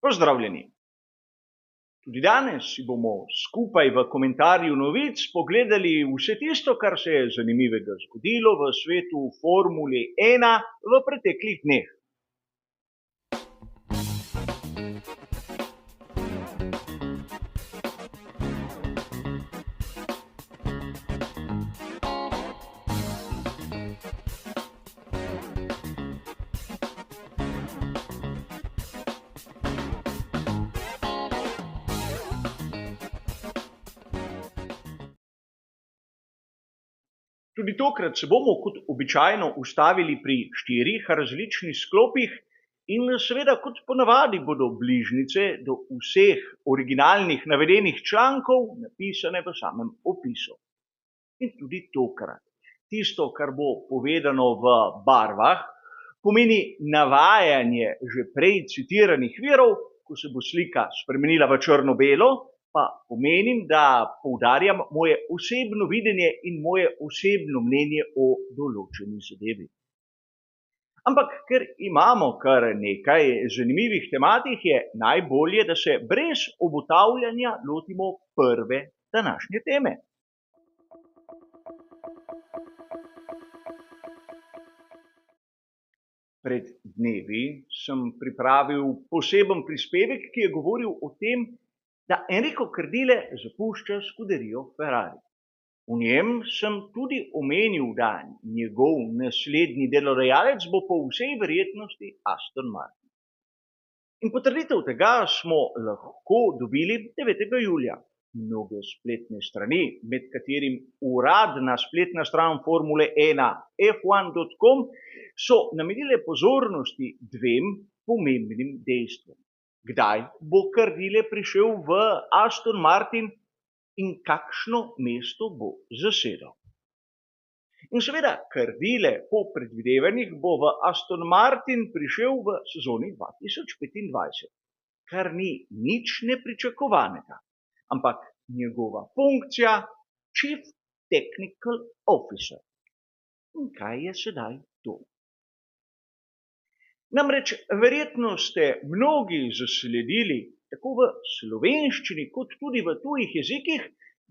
Pozdravljeni. Tudi danes si bomo skupaj v komentarju novic pogledali vse tisto, kar se je zanimivega zgodilo v svetu Formule 1 v preteklih dneh. Tudi tokrat se bomo kot običajno ustavili pri 4 različnih sklopih in seveda kot ponavadi bodo bližnjice do vseh originalnih navedenih člankov napisane v samem opisu. In tudi tokrat. Tisto, kar bo povedano v barvah, pomeni navajanje že prej citiranih virov, ko se bo slika spremenila v črno-belo, pa pomenim, da poudarjam moje osebno videnje in moje osebno mnenje o določeni zadevi. Ampak ker imamo kar nekaj zanimivih tematik, je najbolje, da se brez obotavljanja lotimo prve današnje teme. Pred dnevi sem pripravil poseben prispevek, ki je govoril o tem, da Enrico Cardile zapušča skuderijo Ferrari. V njem sem tudi omenil, da njegov naslednji delodajalec bo po vsej verjetnosti Aston Martin. In potrditev tega smo lahko dobili 9. julija. Mnoge spletne strani, med katerim uradna spletna stran Formule 1 f1.com, so namenile pozornosti dvem pomembnim dejstvom. Kdaj bo Cardile prišel v Aston Martin in kakšno mesto bo zasedel. In seveda, Cardile po predvidevanjih bo v Aston Martin prišel v sezoni 2025, kar ni nič nepričakovanega, ampak njegova funkcija Chief Technical Officer. In kaj je sedaj to? Namreč verjetno ste mnogi zasledili, tako v slovenščini kot tudi v tujih jezikih,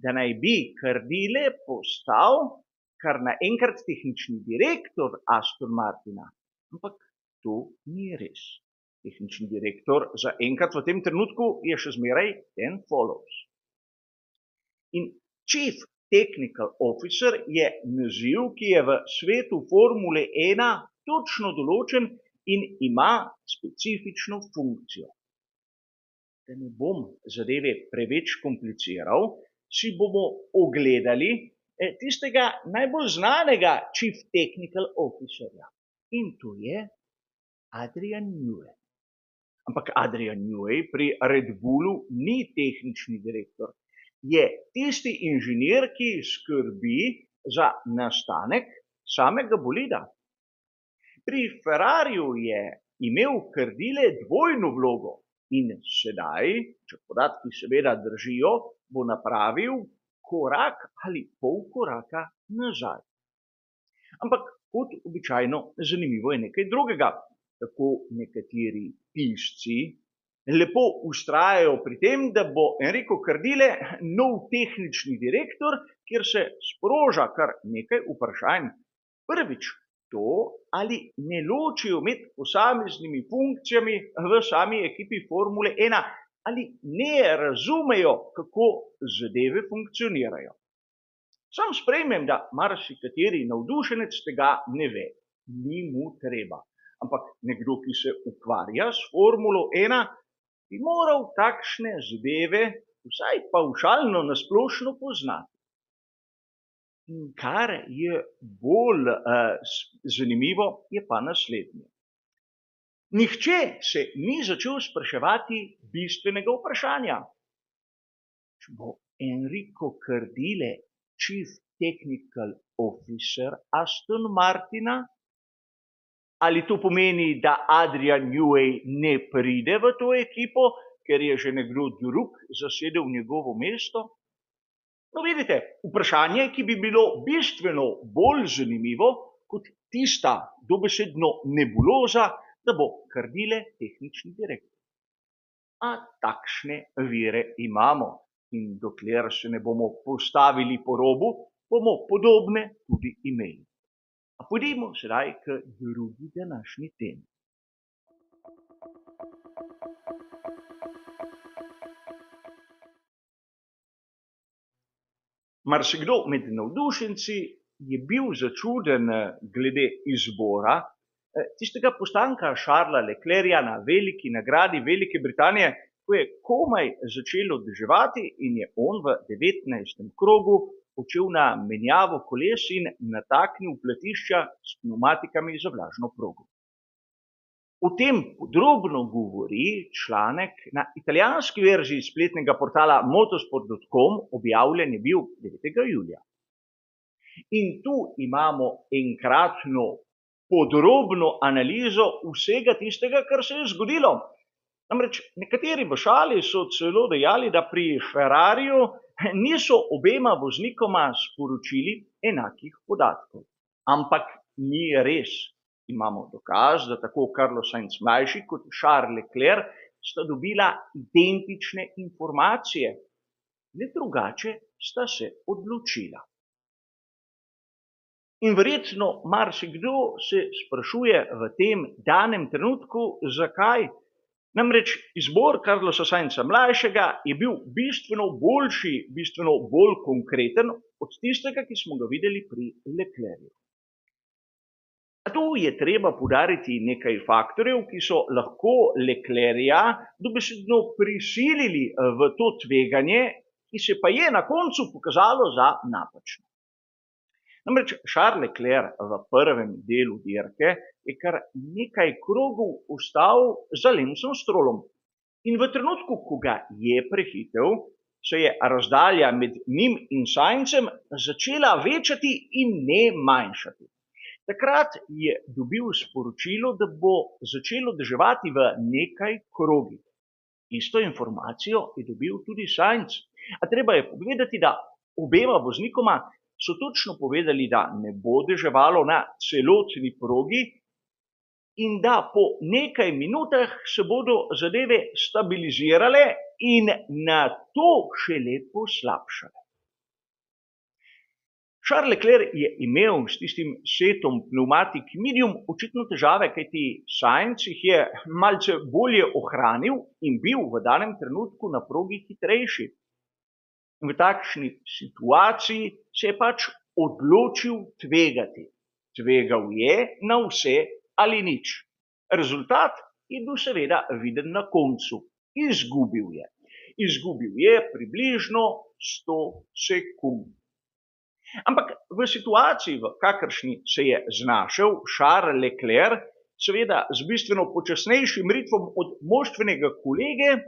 da naj bi Cardile postal kar naenkrat tehnični direktor Aston Martina. Ampak to ni res. Tehnični direktor zaenkrat v tem trenutku je še zmeraj Dan Follows. In Chief Technical Officer je naziv, ki je v svetu Formule 1 točno določen in ima specifično funkcijo. Da ne bom zadeve preveč kompliciral, si bomo ogledali tistega najbolj znanega Chief Technical Officerja. In to je Adrian Newey. Ampak Adrian Newey pri Red Bullu ni tehnični direktor. Je tisti inženir, ki skrbi za nastanek samega bolida. Pri Ferrariju je imel Cardile dvojno vlogo in sedaj, če podatki seveda držijo, bo napravil korak ali pol koraka nazaj. Ampak kot običajno zanimivo je nekaj drugega. Tako nekateri pisci lepo vztrajajo pri tem, da bo Enrico Cardile nov tehnični direktor, kjer se sproža kar nekaj vprašanj. Prvič, to, ali ne ločijo med posameznimi funkcijami v sami ekipi Formule 1, ali ne razumejo, kako zadeve funkcionirajo. Sam sprejmem, da marsikateri navdušenec tega ne ve. Ni mu treba. Ampak nekdo, ki se ukvarja s Formulo 1, bi moral takšne zadeve vsaj pavšalno nasplošno poznati. In kar je bolj zanimivo, je pa naslednje. Nihče se ni začel spraševati bistvenega vprašanja. Če bo Enrico Cardile Chief Technical Officer Aston Martina, ali to pomeni, da Adrian Newey ne pride v to ekipo, ker je že nekdo drug zasedel njegovo mesto? No, vidite, vprašanje, ki bi bilo bistveno bolj zanimivo kot tista dobesedno nebuloza, da bo Cardile tehnični direktor. A takšne vire imamo in dokler se ne bomo postavili po robu, bomo podobne tudi imeli. A pojdimo sedaj k drugi današnji temi. Marsikdo med navdušenci je bil začuden glede izbora tistega postanka Charlesa Leclerca na veliki nagradi Velike Britanije, ko je komaj začelo deževati in je on v 19. krogu počel na menjavo koles in nataknil platišča s pneumatikami za vlažno progo. O tem podrobno govori članek na italijanski verziji spletnega portala motorsport.com, objavljen je bil 9. julija. In tu imamo enkratno podrobno analizo vsega tistega, kar se je zgodilo. Namreč nekateri v šali so celo dejali, da pri Ferrariju niso obema voznikoma sporočili enakih podatkov. Ampak ni res. Imamo dokaz, da tako Carlos Sainz mlajši kot Charles Leclerc sta dobila identične informacije, le drugače sta se odločila. In verjetno marsikdo se sprašuje v tem danem trenutku, zakaj. Namreč izbor Carlosa Sainza mlajšega je bil bistveno boljši, bistveno bolj konkreten od tistega, ki smo ga videli pri Leclercu. A tu je treba poudariti nekaj faktorjev, ki so lahko Leclerca dobesedno prisilili v to tveganje, ki se pa je na koncu pokazalo za napačno. Namreč Charles Leclerc v prvem delu dirke je kar nekaj krogov ostal za Lensom Strollom. In v trenutku, ko ga je prehitel, se je razdalja med njim in Sainzem začela večati in ne manjšati. Takrat je dobil sporočilo, da bo začelo deževati v nekaj krogih. Isto informacijo je dobil tudi Sainz. A treba je povedati, da obema voznikoma so točno povedali, da ne bo deževalo na celotni progi in da po nekaj minutah se bodo zadeve stabilizirale in nato šele poslabšale. Charles Leclerc je imel s tistim setom pneumatik medium očitno težave, kajti Sainz jih je malce bolje ohranil in bil v danem trenutku na progi hitrejši. V takšni situaciji se je pač odločil tvegati. Tvegal je na vse ali nič. Rezultat je bil seveda viden na koncu. Izgubil je. Izgubil je približno 100 sekund. Ampak v situaciji, v kakršni se je znašel Charles Leclerc, seveda z bistveno počasnejšim ritmom od moštvenega kolege,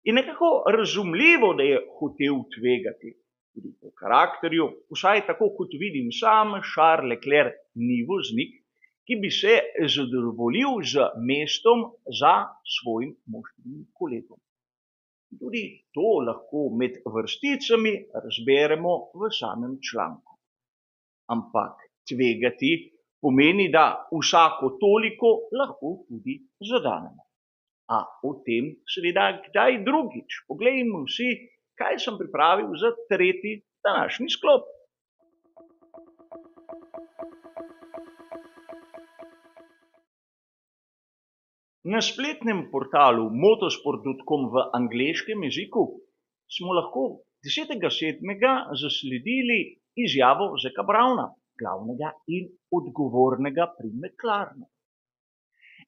je nekako razumljivo, da je hotel tvegati. Tudi po karakterju, vsaj tako kot vidim sam, Charles Leclerc ni voznik, ki bi se zadovoljil z mestom za svojim moštvenim kolegom. Tudi to lahko med vrsticami razberemo v samem članku. Ampak tvegati pomeni, da vsako toliko lahko tudi zadanemo. A o tem seveda kdaj drugič. Poglejmo vsi, kaj sem pripravil za tretji današnji sklop. Na spletnem portalu motorsport.com v angleškem jeziku smo lahko 10.7. zasledili izjavo Zacka Browna, glavnega in odgovornega pri McLarenu.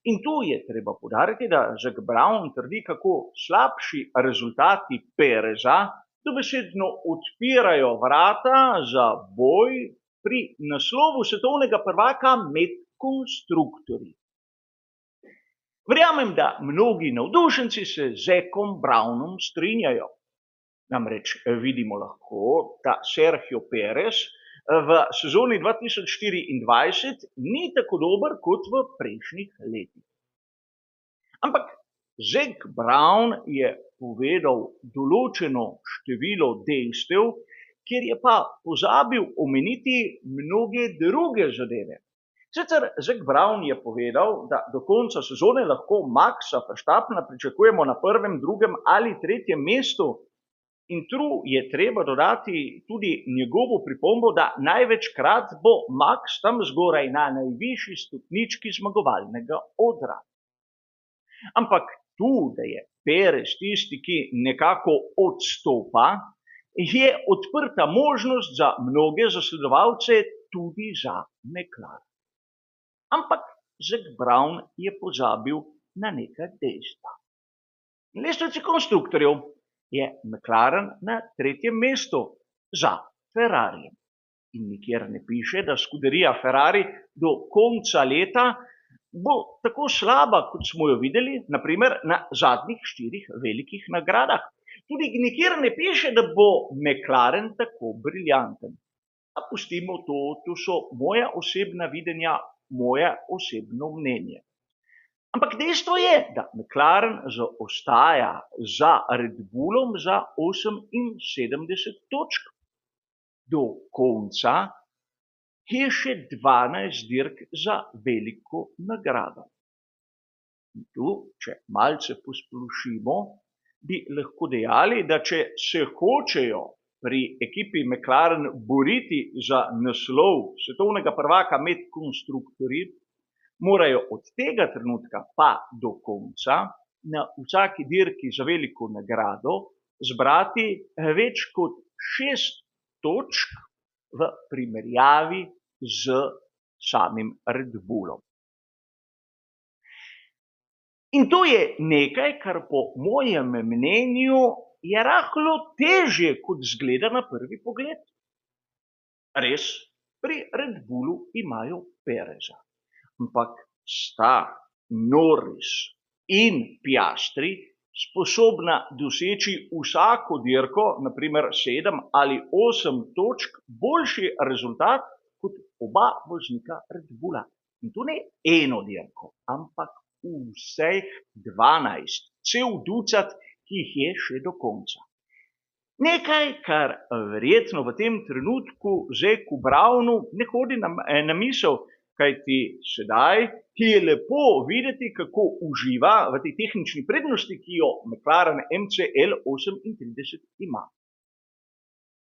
In tu je treba poudariti, da Zack Brown trdi, kako slabši rezultati Pereza dobesedno odpirajo vrata za boj pri naslovu svetovnega prvaka med konstruktorji. Verjamem, da mnogi navdušenci se z Zackom Brownom strinjajo. Namreč vidimo lahko, da Sergio Perez v sezoni 2024 ni tako dober kot v prejšnjih letih. Ampak Zack Brown je povedal določeno število dejstev, kjer je pa pozabil omeniti mnoge druge zadeve. Sicer Zac Brown je povedal, da do konca sezone lahko Maxa Verstappena pričakujemo na 1., 2. ali 3. mestu. In tu je treba dodati tudi njegovo pripombo, da največkrat bo Max tam zgoraj na najvišji stopnički zmagovalnega odra. Ampak tu, da je Perez tisti, ki nekako odstopa, je odprta možnost za mnoge zasledovalce, tudi za McLaren. Ampak Zac Brown je pozabil na nekaj dejstva. Na lestvici konstruktorjev je McLaren na 3. mestu za Ferrarijem. In nikjer ne piše, da skuderija Ferrari do konca leta bo tako slaba, kot smo jo videli, naprimer na zadnjih 4 velikih nagradah. Tudi nikjer ne piše, da bo McLaren tako briljanten. A pustimo to, to so moja osebna videnja, moje osebno mnenje. Ampak dejstvo je, da McLaren zaostaja za Red Bullom za 78 točk. Do konca je še 12 dirk za veliko nagrado. In tu, če malce posplošimo, bi lahko dejali, da če se hočejo pri ekipi McLaren boriti za naslov svetovnega prvaka med konstruktorji, morajo od tega trenutka pa do konca na vsaki dirki za veliko nagrado zbrati več kot 6 točk v primerjavi z samim Red Bullom. In to je nekaj, kar po mojem mnenju je rahlo težje, kot zgleda na prvi pogled. Res, pri Red Bullu imajo Pereza, ampak sta Norris in Piastri sposobna doseči vsako dirko, naprimer 7 ali 8 točk, boljši rezultat kot oba voznika Red Bulla. In to ne eno dirko, ampak vseh 12, cel ducat, ki jih je še do konca. Nekaj, kar verjetno v tem trenutku Zacu Brownu ne hodi na misel, kajti sedaj ti je lepo videti, kako uživa v tej tehnični prednosti, ki jo McLaren MCL38 ima.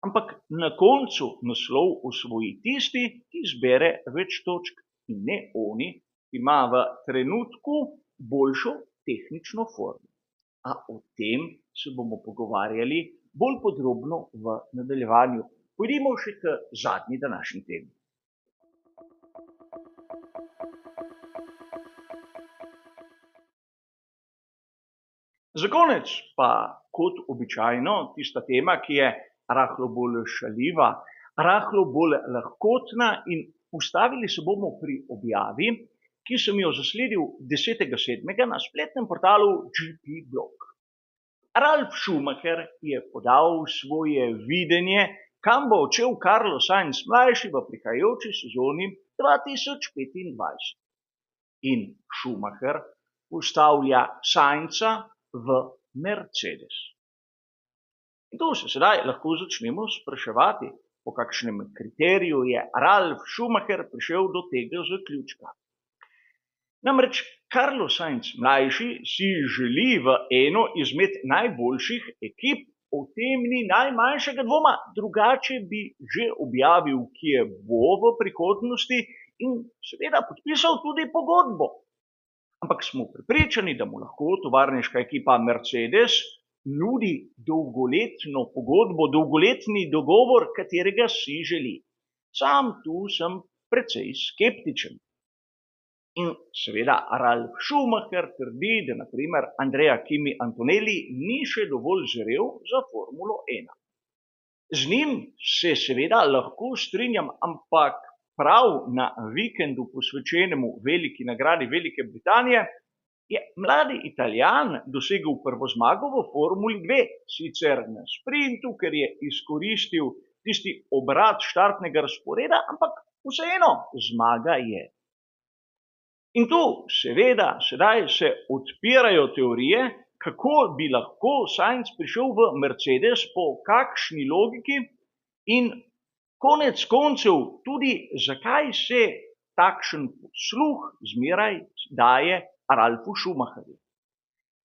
Ampak na koncu naslov osvoji tisti, ki zbere več točk, in ne oni, ki ima v trenutku boljšo tehnično formo. A o tem se bomo pogovarjali bolj podrobno v nadaljevanju. Pojdimo še k zadnji današnji temi. Za konec pa, kot običajno, tista tema, ki je rahlo bolj šaljiva, rahlo bolj lahkotna, in ustavili se bomo pri objavi, ki sem jo zasledil 10.7. na spletnem portalu GP Blog. Ralf Schumacher je podal svoje videnje, kam bo odšel Carlos Sainz mlajši v prihajajoči sezoni 2025. In Schumacher postavlja Sainza v Mercedes. In tu se sedaj lahko začnemo spraševati, po kakšnem kriteriju je Ralf Schumacher prišel do tega zaključka. Namreč Carlos Sainz mlajši si želi v eno izmed najboljših ekip, o tem ni najmanjšega dvoma, drugače bi že objavil, kje bo v prihodnosti, in seveda podpisal tudi pogodbo. Ampak smo prepričani, da mu lahko tovarniška ekipa Mercedes nudi dolgoletno pogodbo, dolgoletni dogovor, katerega si želi. Sam tu sem precej skeptičen. In seveda Ralf Schumacher trdi, da naprimer Andrea Kimi Antonelli ni še dovolj zrel za Formulo 1. Z njim se seveda lahko strinjam, ampak prav na vikendu posvečenemu veliki nagradi Velike Britanije je mladi Italijan dosegel prvo zmago v Formuli 2, sicer na sprintu, ker je izkoristil tisti obrat štartnega razporeda, ampak vseeno zmaga je. In tu seveda sedaj se odpirajo teorije, kako bi lahko Sainz prišel v Mercedes, po kakšni logiki, in konec koncev tudi zakaj se takšen posluh zmeraj daje Ralfu Schumacherju.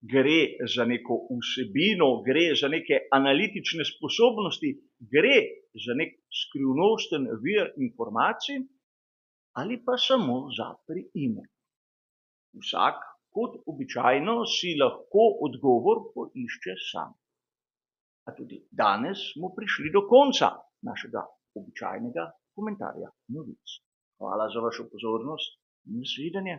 Gre za neko vsebino, gre za neke analitične sposobnosti, gre za nek skrivnosten vir informacij ali pa samo za priimek. Vsak, kot običajno, si lahko odgovor poišče sam. A tudi danes smo prišli do konca našega običajnega komentarja novic. Hvala za vašo pozornost in nasvidenje.